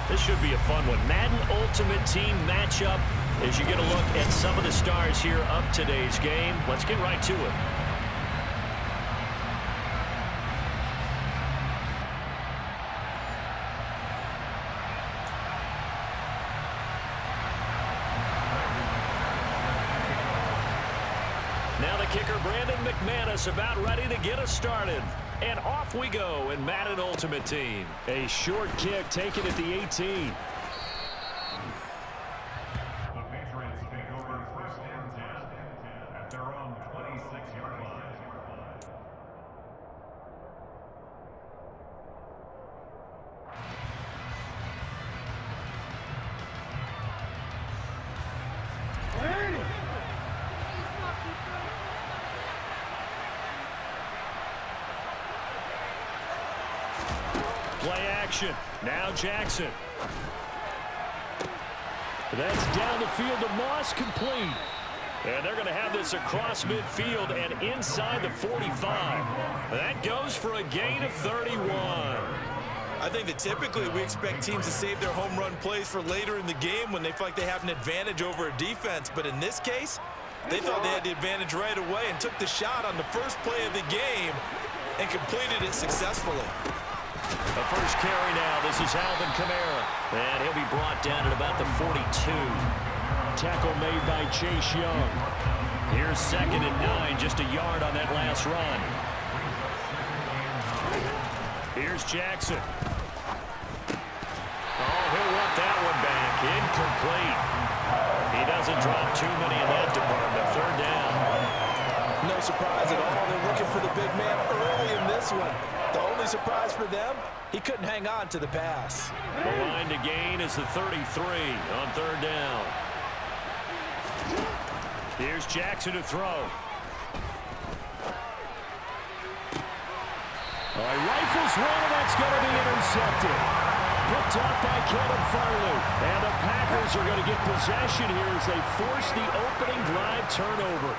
This should be a fun one. Madden Ultimate Team matchup as you get a look at some of the stars here of today's game. Let's get right to it. Now the kicker, Brandon McManus, about ready to get us started. And off we go in Madden Ultimate Team. A short kick taken at the 18. The Patriots take over first and 10 at their own 26-yard line. Play action. Now Jackson. That's down the field to Moss, complete. And they're going to have this across midfield and inside the 45. That goes for a gain of 31. I think that typically we expect teams to save their home run plays for later in the game when they feel like they have an advantage over a defense. But in this case, they thought they had the advantage right away and took the shot on the first play of the game and completed it successfully. The first carry now. This is Alvin Kamara. And he'll be brought down at about the 42. Tackle made by Chase Young. Here's 2nd and 9, just a yard on that last run. Here's Jackson. Oh, he'll want that one back. Incomplete. He doesn't drop too many in that department. 3rd down. No surprise at all. They're looking for the big man early in this one. The only surprise for them, he couldn't hang on to the pass. The line to gain is the 33 on 3rd down. Here's Jackson to throw. Rifles one, and that's going to be intercepted. Picked up by Kevin Farley. And the Packers are going to get possession here as they force the opening drive turnover.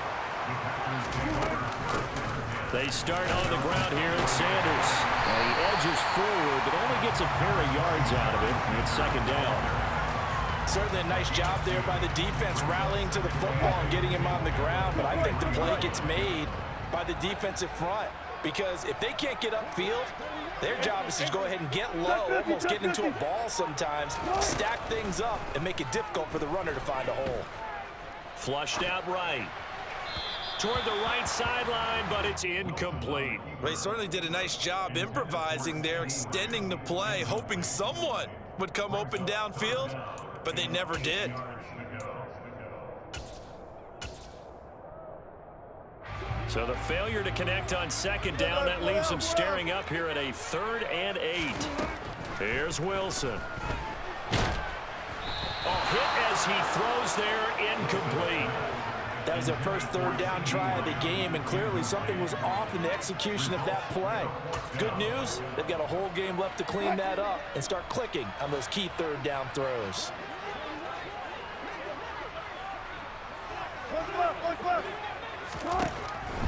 They start on the ground here at Sanders. He edges forward, but only gets a pair of yards out of it. It's 2nd down. Certainly a nice job there by the defense rallying to the football and getting him on the ground. But I think the play gets made by the defensive front. Because if they can't get upfield, their job is to go ahead and get low, almost get into a ball sometimes, stack things up, and make it difficult for the runner to find a hole. Flushed out right. Toward the right sideline, but it's incomplete. They certainly did a nice job improvising there, extending the play, hoping someone would come open downfield, but they never did. So the failure to connect on 2nd down, that leaves them staring up here at a 3rd and 8. Here's Wilson. Hit as he throws there, incomplete. That was their first 3rd down try of the game, and clearly something was off in the execution of that play. Good news, they've got a whole game left to clean that up and start clicking on those key 3rd down throws.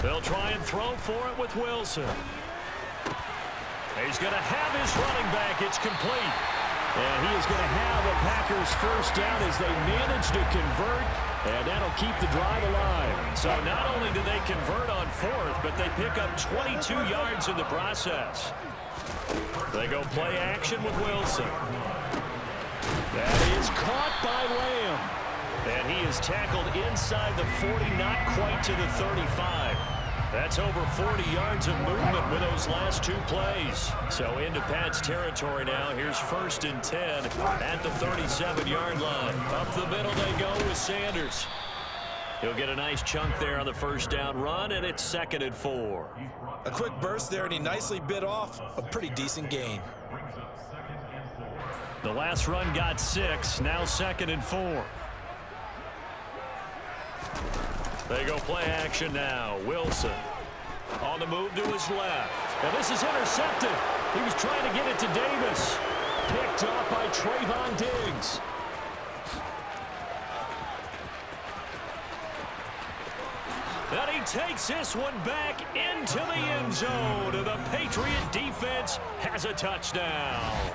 They'll try and throw for it with Wilson. He's going to have his running back. It's complete. And he is going to have a Packers first down as they manage to convert, and that'll keep the drive alive. So not only do they convert on 4th, but they pick up 22 yards in the process. They go play action with Wilson. That is caught by Lamb. And he is tackled inside the 40, not quite to the 35. That's over 40 yards of movement with those last 2 plays. So into Pat's territory now. Here's 1st and 10 at the 37-yard line. Up the middle they go with Sanders. He'll get a nice chunk there on the first down run, and it's 2nd and 4. A quick burst there, and he nicely bit off a pretty decent gain. The last run got 6, now 2nd and 4. They go play action now. Wilson on the move to his left. And this is intercepted. He was trying to get it to Davis. Picked up by Trayvon Diggs. And he takes this one back into the end zone. And the Patriot defense has a touchdown.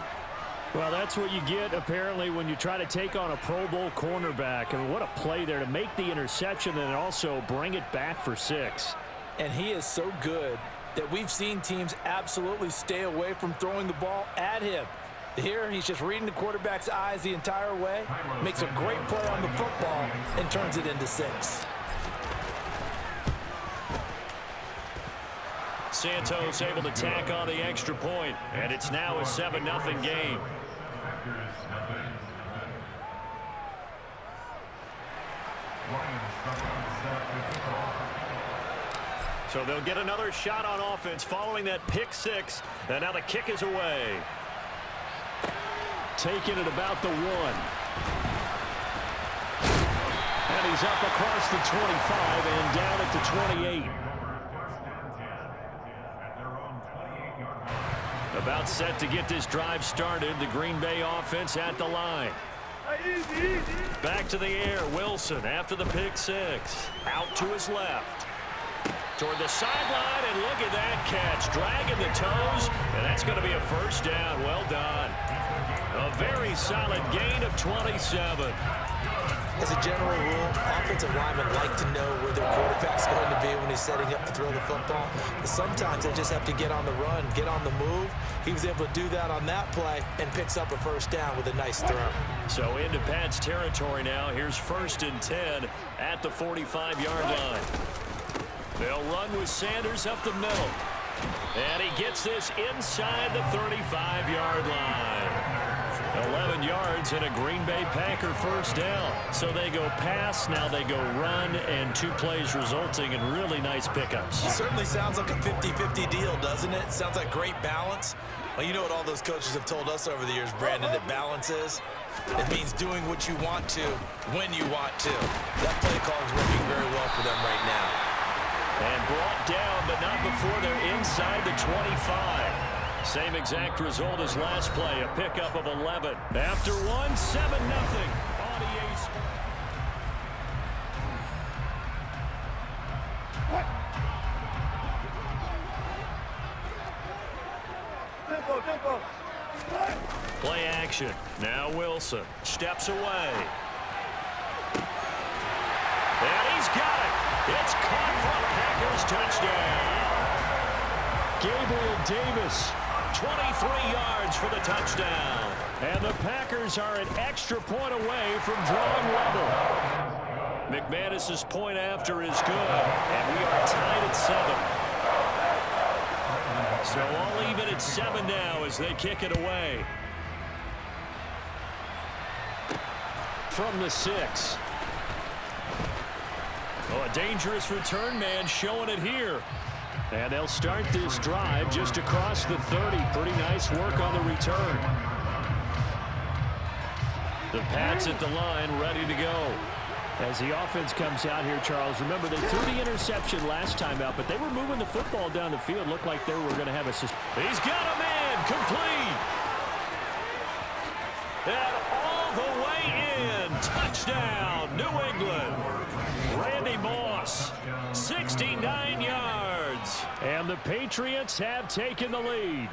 Well, that's what you get, apparently, when you try to take on a Pro Bowl cornerback. I mean, what a play there to make the interception and also bring it back for 6. And he is so good that we've seen teams absolutely stay away from throwing the ball at him. Here, he's just reading the quarterback's eyes the entire way, makes a great play on the football, and turns it into 6. Santos able to tack on the extra point, and it's now a 7-0 game. So they'll get another shot on offense following that pick 6, and now the kick is away. Taking it about the 1. And he's up across the 25 and down at the 28. About set to get this drive started. The Green Bay offense at the line. Back to the air. Wilson after the pick 6. Out to his left. Toward the sideline, and look at that catch. Dragging the toes, and that's going to be a first down. Well done. A very solid gain of 27. As a general rule, offensive linemen like to know where their quarterback's going to be when he's setting up to throw the football. But sometimes they just have to get on the run, get on the move. He was able to do that on that play and picks up a first down with a nice throw. So into Pat's territory now. Here's 1st and 10 at the 45-yard line. They'll run with Sanders up the middle. And he gets this inside the 35-yard line. 11 yards and a Green Bay Packer first down. So they go pass, now they go run, and 2 plays resulting in really nice pickups. It certainly sounds like a 50-50 deal, doesn't it? Sounds like great balance. Well, you know what all those coaches have told us over the years, Brandon, that balance is? It means doing what you want to when you want to. That play call is working very well for them right now. And brought down, but not before they're inside the 25. Same exact result as last play, a pickup of 11. After 1, 7-0 on EA Sports. Play action. Now Wilson steps away. And he's got it. It's caught for a Packers touchdown. Gabriel Davis, 23 yards for the touchdown. And the Packers are an extra point away from drawing level. McManus's point after is good, and we are tied at 7. So all even at 7 now as they kick it away. From the 6. Oh, a dangerous return man showing it here. And they'll start this drive just across the 30. Pretty nice work on the return. The Pats at the line ready to go. As the offense comes out here, Charles, remember they threw the interception last time out, but they were moving the football down the field. Looked like they were going to have a... He's got a man complete. And all the way in. Touchdown, New England. Randy Moss, 69 yards. And the Patriots have taken the lead.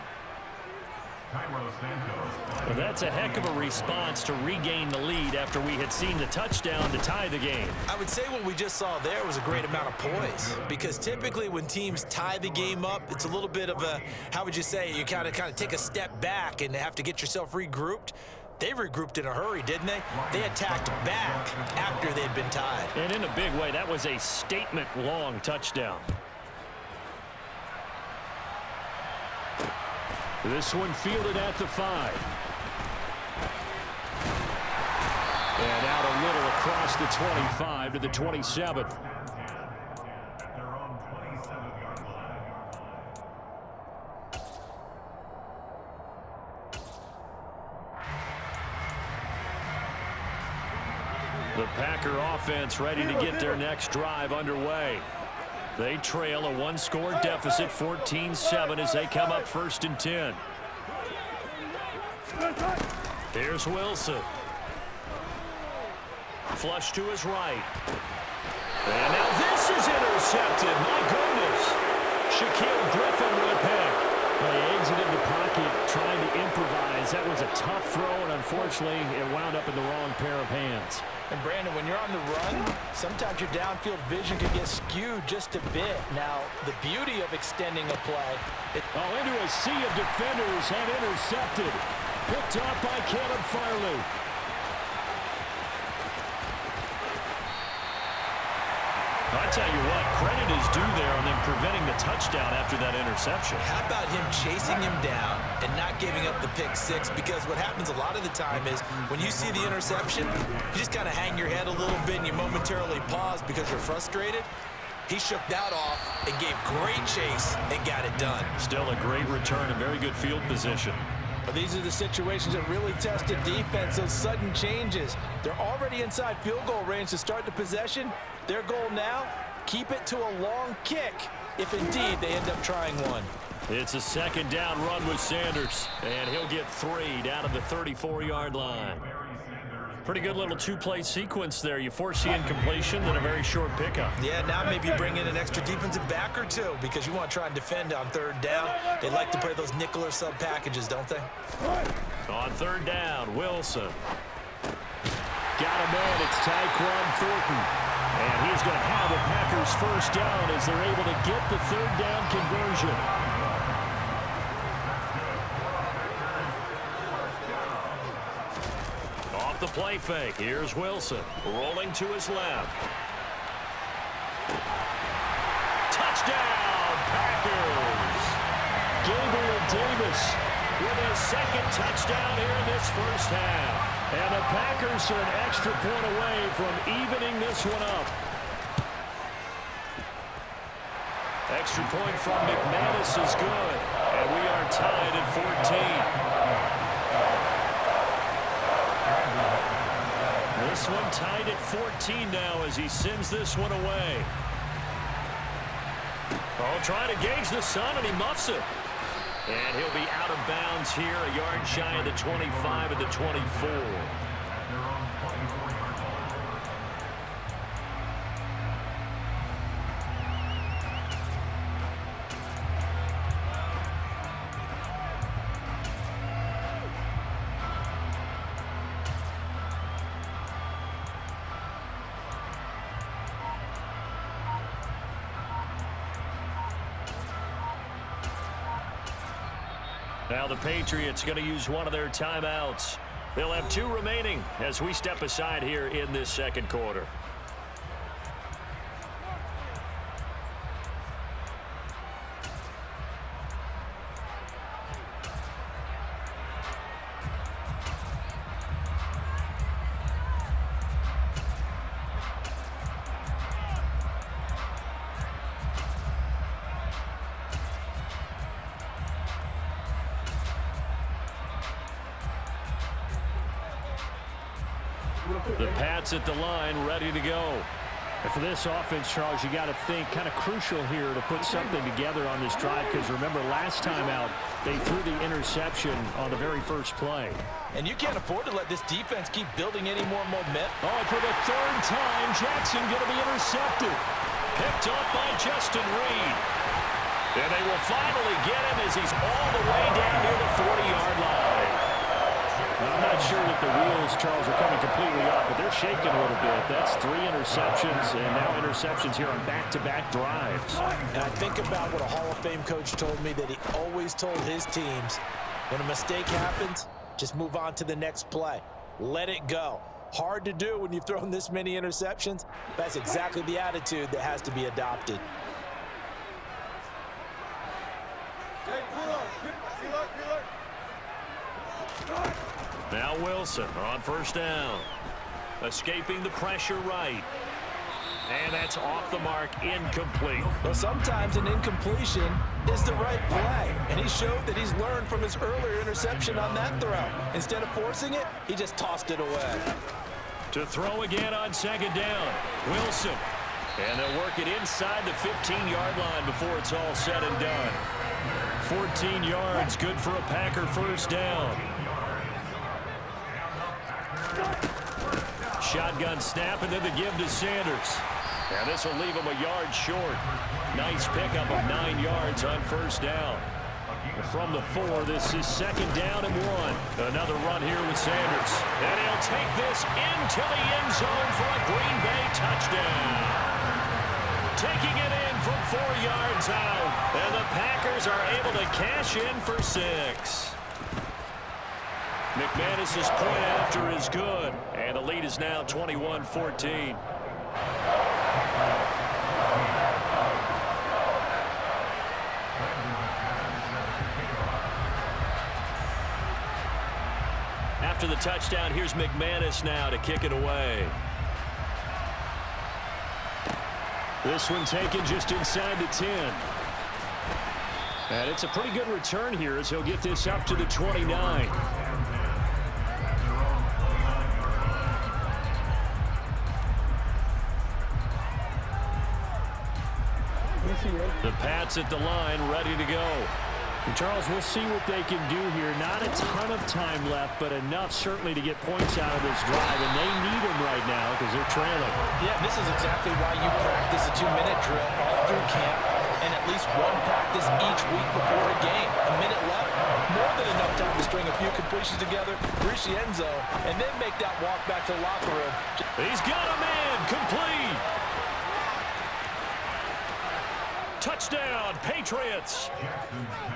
Well, that's a heck of a response to regain the lead after we had seen the touchdown to tie the game. I would say what we just saw there was a great amount of poise, because typically when teams tie the game up, it's a little bit of a, how would you say, you kind of take a step back and have to get yourself regrouped. They regrouped in a hurry, didn't they? They attacked back after they'd been tied. And in a big way, that was a statement-long touchdown. This one fielded at the 5. And out a little across the 25 to the 27. The Packer offense ready to get their next drive underway. They trail a 1-score deficit, 14-7, as they come up 1st and 10. Here's Wilson. Flush to his right. And now this is intercepted. My goodness. Shaquille Griffin with a pick. Well, he exited the pocket trying to improvise. That was a tough throw, and unfortunately, it wound up in the wrong pair of hands. And, Brandon, when you're on the run, sometimes your downfield vision can get skewed just a bit. Now, the beauty of extending a play. Into a sea of defenders and intercepted. Picked up by Caleb Farley. I tell you what, credit is due there on them preventing the touchdown after that interception. How about him chasing him down and not giving up the pick six? Because what happens a lot of the time is when you see the interception, you just kind of hang your head a little bit and you momentarily pause because you're frustrated. He shook that off and gave great chase and got it done. Still a great return and very good field position. But these are the situations that really test a defense, those sudden changes. They're already inside field goal range to start the possession. Their goal now, keep it to a long kick, if indeed they end up trying one. It's a second down run with Sanders, and he'll get 3 down to the 34-yard line. Pretty good little two-play sequence there. You force the incompletion, then a very short pickup. Yeah, now maybe you bring in an extra defensive back or two because you want to try and defend on third down. They like to play those nickel or sub packages, don't they? On third down, Wilson. Got him in. It's Tyquan Thornton. And he's going to have the Packers first down as they're able to get the third down conversion. Off the play fake. Here's Wilson. Rolling to his left. Touchdown, Packers! Gabriel Davis with his second touchdown here in this first half. And the Packers are an extra point away from evening this one up. Extra point from McManus is good. And we are tied at 14. This one tied at 14 now as he sends this one away. Trying to gauge the sun, and he muffs it. And he'll be out of bounds here, a yard shy of the 25 at the 24. Now the Patriots going to use one of their timeouts. They'll have 2 remaining as we step aside here in this second quarter. The Pats at the line, ready to go. And for this offense, Charles, you got to think kind of crucial here to put something together on this drive because remember last time out they threw the interception on the very first play. And you can't afford to let this defense keep building any more momentum. Oh, for the third time, Jackson going to be intercepted. Picked up by Justin Reed. And they will finally get him as he's all the way down near the 40-yard line. I'm not sure that the wheels, Charles, are coming completely off, but they're shaking a little bit. That's 3 interceptions, and now interceptions here on back-to-back drives. And I think about what a Hall of Fame coach told me that he always told his teams, when a mistake happens, just move on to the next play. Let it go. Hard to do when you've thrown this many interceptions. That's exactly the attitude that has to be adopted. Now Wilson on first down. Escaping the pressure right. And that's off the mark, incomplete. Well, sometimes an incompletion is the right play. And he showed that he's learned from his earlier interception on that throw. Instead of forcing it, he just tossed it away. To throw again on second down. Wilson. And they'll work it inside the 15-yard line before it's all said and done. 14 yards, good for a Packer first down. Shotgun snap, and then the give to Sanders. And this will leave him a yard short. Nice pickup of 9 yards on first down. From the 4, this is 2nd down and 1. Another run here with Sanders. And he'll take this into the end zone for a Green Bay touchdown. Taking it in from 4 yards out. And the Packers are able to cash in for 6. McManus's point after is good. And the lead is now 21-14. After the touchdown, here's McManus now to kick it away. This one taken just inside the 10. And it's a pretty good return here as he'll get this up to the 29. The Pats at the line, ready to go. And Charles, we'll see what they can do here. Not a ton of time left, but enough certainly to get points out of this drive, and they need them right now because they're trailing. Yeah, this is exactly why you practice a 2-minute drill all through camp and at least one practice each week before a game. A minute left, more than enough time to string a few completions together, reach the end zone, and then make that walk back to the locker room. He's got a man, complete. Touchdown, Patriots.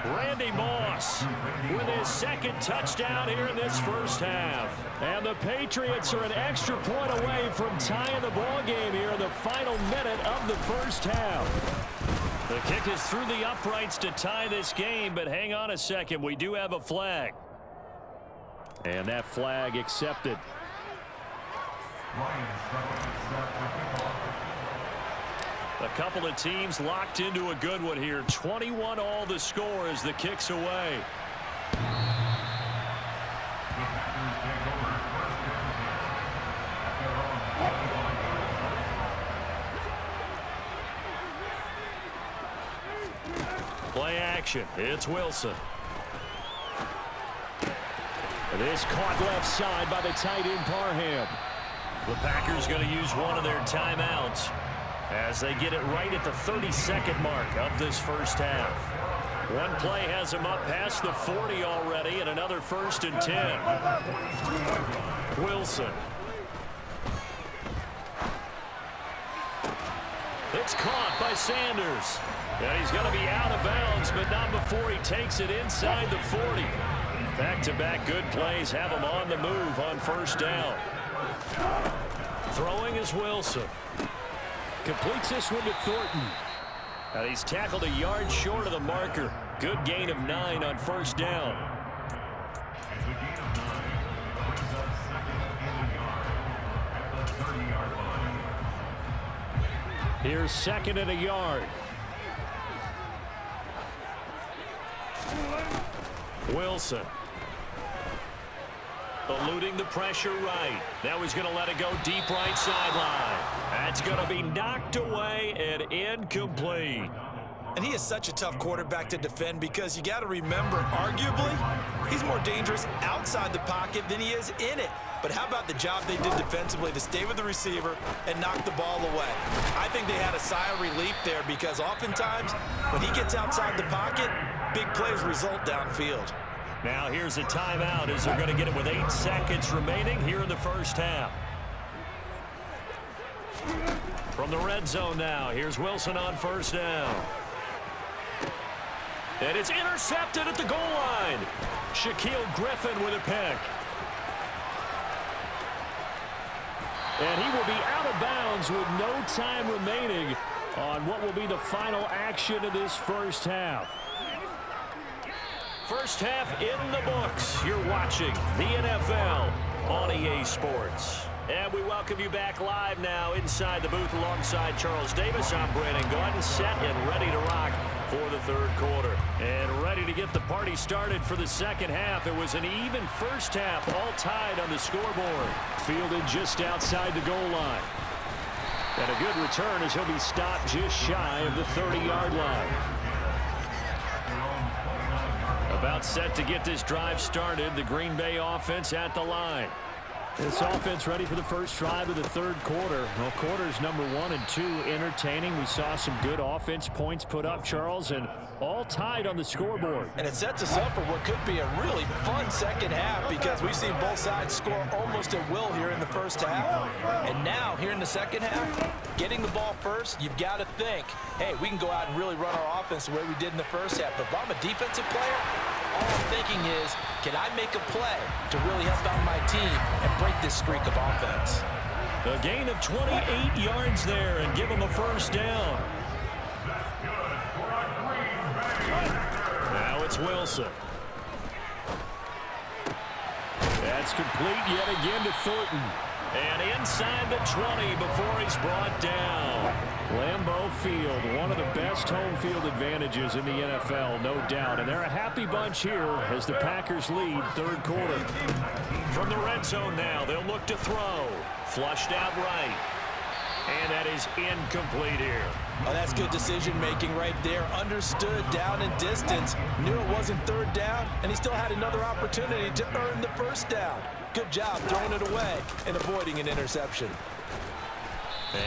Randy Moss with his 2nd touchdown here in this first half. And the Patriots are an extra point away from tying the ball game here in the final minute of the first half. The kick is through the uprights to tie this game, but hang on a second. We do have a flag. And that flag accepted. A couple of teams locked into a good one here. 21 all the score as the kick's away. Play action. It's Wilson. It is caught left side by the tight end Parham. The Packers going to use one of their timeouts as they get it right at the 32nd mark of this first half. One play has them up past the 40 already, and another 1st and 10. Wilson. It's caught by Sanders. And he's going to be out of bounds, but not before he takes it inside the 40. Back-to-back good plays have him on the move on 1st down. Throwing is Wilson. Completes this one to Thornton. And he's tackled a yard short of the marker. Good gain of 9 on 1st down. It's a gain of 9. Brings up 2nd and a yard at the 30-yard line. Here's 2nd and a yard. Wilson. Eluding the pressure right. Now he's going to let it go deep right sideline. That's going to be knocked away and incomplete. And he is such a tough quarterback to defend because you got to remember, arguably, he's more dangerous outside the pocket than he is in it. But how about the job they did defensively to stay with the receiver and knock the ball away? I think they had a sigh of relief there because oftentimes when he gets outside the pocket, big plays result downfield. Now here's a timeout as they're going to get it with 8 seconds remaining here in the first half. From the red zone now, here's Wilson on 1st down. And it's intercepted at the goal line. Shaquille Griffin with a pick. And he will be out of bounds with no time remaining on what will be the final action of this first half. First half in the books. You're watching the NFL on EA Sports. And we welcome you back live now inside the booth alongside Charles Davis. I'm Brandon Gordon, set and ready to rock for the 3rd quarter. And ready to get the party started for the 2nd half. It was an even first half, all tied on the scoreboard. Fielded just outside the goal line. And a good return as he'll be stopped just shy of the 30-yard line. About set to get this drive started. The Green Bay offense at the line. This offense ready for the first drive of the third quarter. Well, quarters number 1 and 2 entertaining. We saw some good offense points put up, Charles, and all tied on the scoreboard. And it sets us up for what could be a really fun second half because we've seen both sides score almost at will here in the first half. And now, here in the second half, getting the ball first, you've got to think, hey, we can go out and really run our offense the way we did in the first half. But if I'm a defensive player, all I'm thinking is, can I make a play to really help out my team and break this streak of offense? A gain of 28 yards there and give them a first down. Now it's Wilson. That's complete yet again to Thornton. And inside the 20 before he's brought down. Lambeau Field, one of the best home field advantages in the NFL, no doubt. And they're a happy bunch here as the Packers lead third quarter. From the red zone now, they'll look to throw. Flushed out right. And that is incomplete here. Oh, that's good decision-making right there. Understood down and distance. Knew it wasn't third down, and he still had another opportunity to earn the first down. Good job throwing it away and avoiding an interception.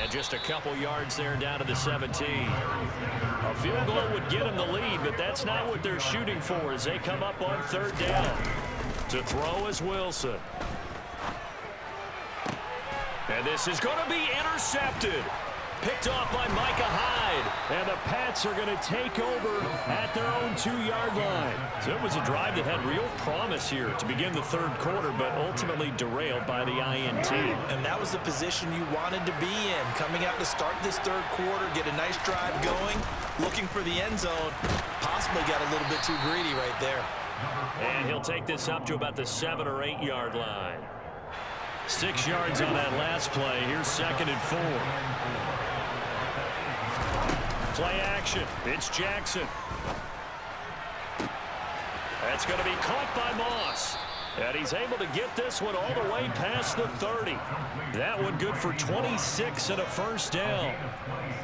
And just a couple yards there down to the 17. A field goal would get them the lead, but that's not what they're shooting for as they come up on third down. To throw is Wilson. And this is going to be intercepted. Picked off by Micah Hyde. And the Pats are going to take over at their own 2-yard line. So it was a drive that had real promise here to begin the third quarter, but ultimately derailed by the INT. And that was the position you wanted to be in. Coming out to start this third quarter, get a nice drive going, looking for the end zone. Possibly got a little bit too greedy right there. And he'll take this up to about the 7- or 8-yard line. 6 yards on that last play. Here's 2nd and 4. Play action. It's Jackson. That's going to be caught by Moss. And he's able to get this one all the way past the 30. That one good for 26 and a first down.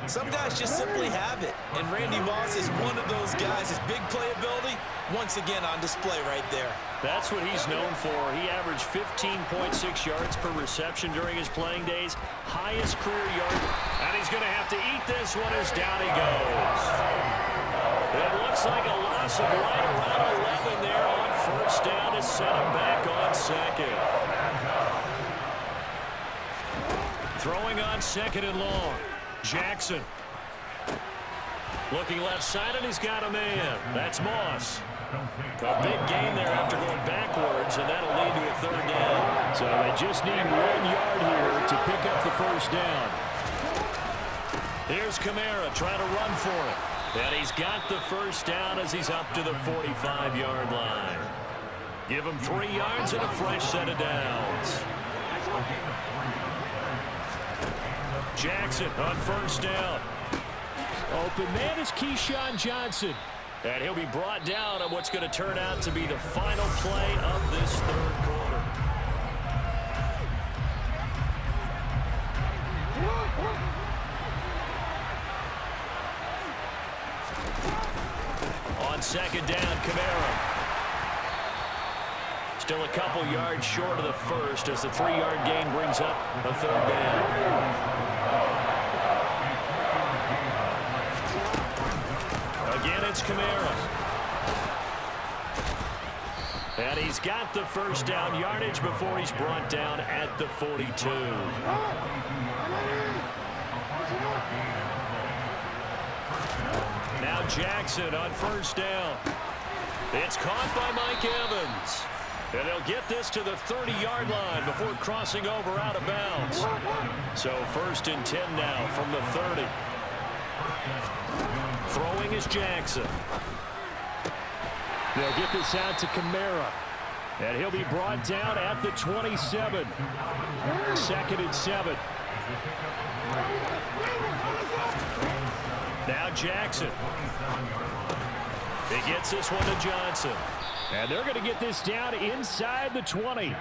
Some guys just simply have it. And Randy Moss is one of those guys. His big playability, once again on display right there. That's what he's known for. He averaged 15.6 yards per reception during his playing days. Highest career yard. And he's going to have to eat this one as down he goes. It looks like a loss of right around 11 there on first down to set him back on second. Throwing on 2nd and long. Jackson. Looking left side, and he's got a man. That's Moss. A big gain there after going backwards, and that'll lead to a third down. So they just need 1 yard here to pick up the first down. Here's Kamara trying to run for it. And he's got the first down as he's up to the 45-yard line. Give him 3 yards and a fresh set of downs. Jackson on first down. Open man is Keyshawn Johnson. And he'll be brought down on what's going to turn out to be the final play of this third quarter. On 2nd down, Kamara. Still a couple yards short of the first as the 3-yard gain brings up a third down. Again, it's Kamara. And he's got the first down yardage before he's brought down at the 42. Now Jackson on first down. It's caught by Mike Evans. And they'll get this to the 30-yard line before crossing over out of bounds. So 1st and 10 now from the 30. Throwing is Jackson. They'll get this out to Kamara. And he'll be brought down at the 27. 2nd and 7. Now Jackson. He gets this one to Johnson. And they're going to get this down inside the 20.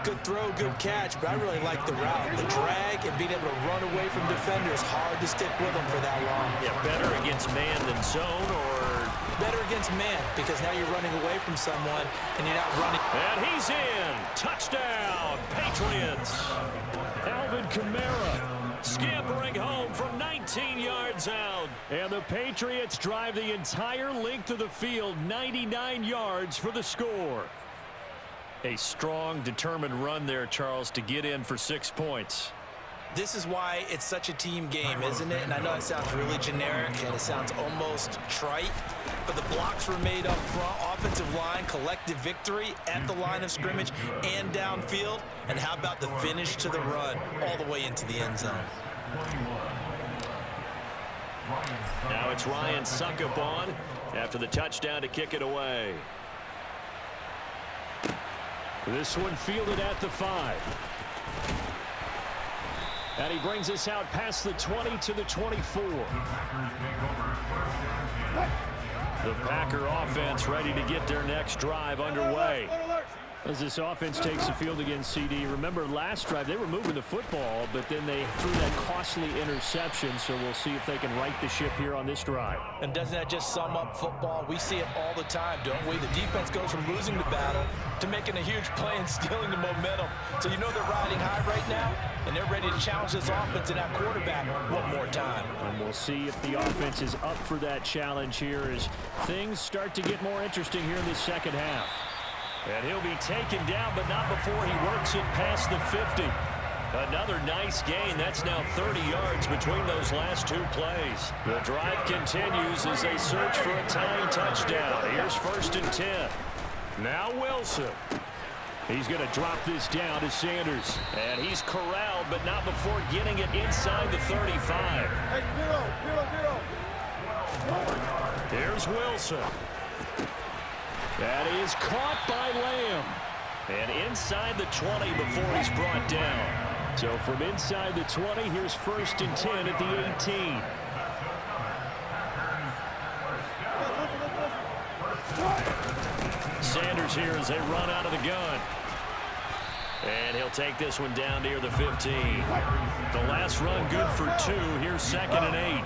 Good throw, good catch, but I really like the route. The drag and being able to run away from defenders, hard to stick with them for that long. Yeah, better against man than zone, or better against man, because now you're running away from someone and you're not running. And he's in. Touchdown, Patriots. Patriots. Alvin Kamara scampering home from 19 yards out. And the Patriots drive the entire length of the field, 99 yards for the score. A strong, determined run there, Charles, to get in for 6 points. This is why it's such a team game, isn't it? And I know it sounds really generic and it sounds almost trite, but the blocks were made up front, offensive line, collective victory at the line of scrimmage and downfield. And how about the finish to the run all the way into the end zone? Now it's Ryan Suckup on after the touchdown to kick it away. This one fielded at the 5. And he brings us out past the 20 to the 24. The Packer offense ready to get their next drive underway. As this offense takes the field against CD, remember last drive they were moving the football, but then they threw that costly interception, so we'll see if they can right the ship here on this drive. And doesn't that just sum up football? We see it all the time, don't we? The defense goes from losing the battle to making a huge play and stealing the momentum. So you know they're riding high right now, and they're ready to challenge this offense and that quarterback one more time. And we'll see if the offense is up for that challenge here as things start to get more interesting here in the second half. And he'll be taken down, but not before he works it past the 50. Another nice gain. That's now 30 yards between those last 2 plays. The drive continues as they search for a tying touchdown. Here's 1st and 10. Now Wilson. He's going to drop this down to Sanders. And he's corralled, but not before getting it inside the 35. Here's Wilson. That is caught by Lamb. And inside the 20 before he's brought down. So from inside the 20, here's 1st and 10 at the 18. Sanders here as they run out of the gun. And he'll take this one down near the 15. The last run good for 2. Here's 2nd and 8.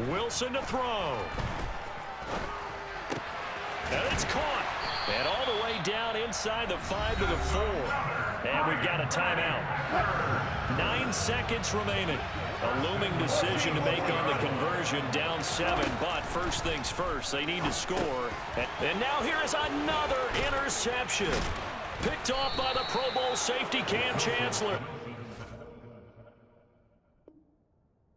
Wilson to throw. And it's caught. And all the way down inside the 5 to the 4. And we've got a timeout. 9 seconds remaining. A looming decision to make on the conversion, down 7. But first things first, they need to score. And now here is another interception. Picked off by the Pro Bowl safety Cam Chancellor.